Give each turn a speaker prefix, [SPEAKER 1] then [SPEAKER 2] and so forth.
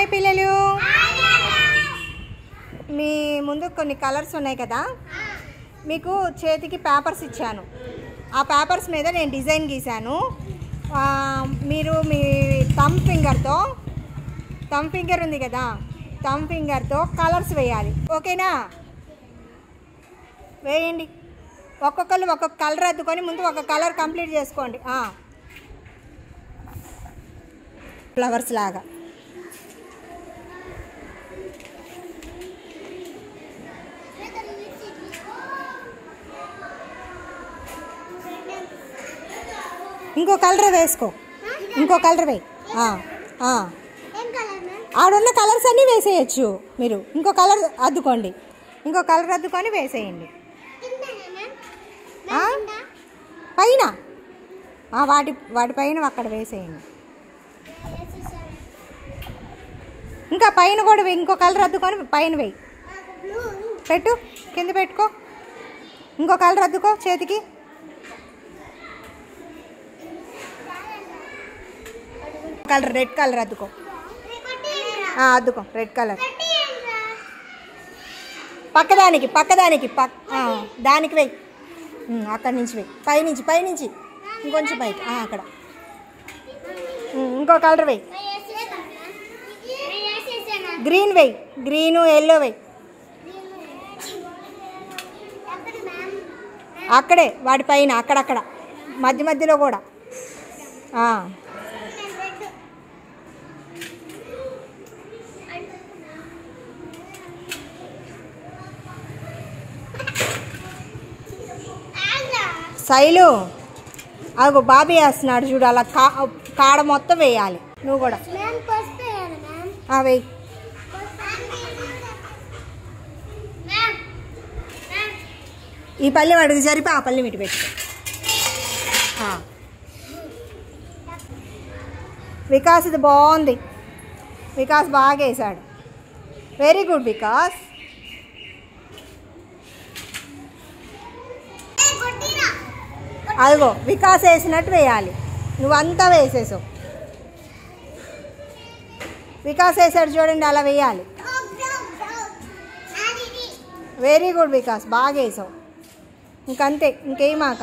[SPEAKER 1] Hi పిల్లలు, మీ ముందు కొన్ని కలర్స్ ఉన్నాయి కదా. మీకు చేతికి పేపర్స్ ఇచ్చాను. ఆ పేపర్స్ మీద నేను డిజైన్ గీశాను. మీరు మీ థంబ్ ఫింగర్ ఉంది కదా, థంబ్ ఫింగర్తో కలర్స్ వేయాలి. ఓకేనా? వేయండి. ఒక్కొక్కరు ఒక్కొక్క కలర్ అద్దుకొని ముందు ఒక కలర్ కంప్లీట్ చేసుకోండి. ఫ్లవర్స్ లాగా. ఇంకో కలర్ వేసుకో, ఇంకో కలర్ వేయి. ఆడున్న కలర్స్ అన్నీ వేసేయచ్చు. మీరు ఇంకో కలర్ అద్దుకోండి, ఇంకో కలర్ అద్దుకొని వేసేయండి. పైన వాటి పైన అక్కడ వేసేయండి. ఇంకా పైన కూడా వేయి, ఇంకో కలర్ అద్దుకొని పైన వేయి. పెట్టు, కింద పెట్టుకో. ఇంకో కలర్ అద్దుకో చేతికి. కలర్ రెడ్ కలర్ అద్దుకో. అద్దుకో రెడ్ కలర్. పక్కదానికి దానికి వెయ్యి. అక్కడి నుంచి వెయ్యి, పైనుంచి ఇంకొంచెం పైకి. అక్కడ ఇంకో కలర్ వెయ్యి. గ్రీన్ వెయ్యి, గ్రీను ఎల్లో వెయ్యి. అక్కడే వాటి పైన అక్కడక్కడ మధ్యలో కూడా. శైలు, అగో బాబీ వేస్తున్నాడు చూడు, అలా కాడ మొత్తం వేయాలి. నువ్వు కూడా వేయి. ఈ పల్లె వాడికి జరిపి ఆ పల్లె మిటి పెట్టుకో. వికాస్ ఇది బాగుంది. వికాస్ బాగా వేసాడు. Very good Vikas. అదిగో వికాస్ వేసినట్టు వేయాలి. నువ్వంతా వేసేసావు. వికాస్ వేసాడు చూడండి, అలా వేయాలి. వెరీ గుడ్ వికాస్, బాగా వేసావు. ఇంకంతే, ఇంకేమాక.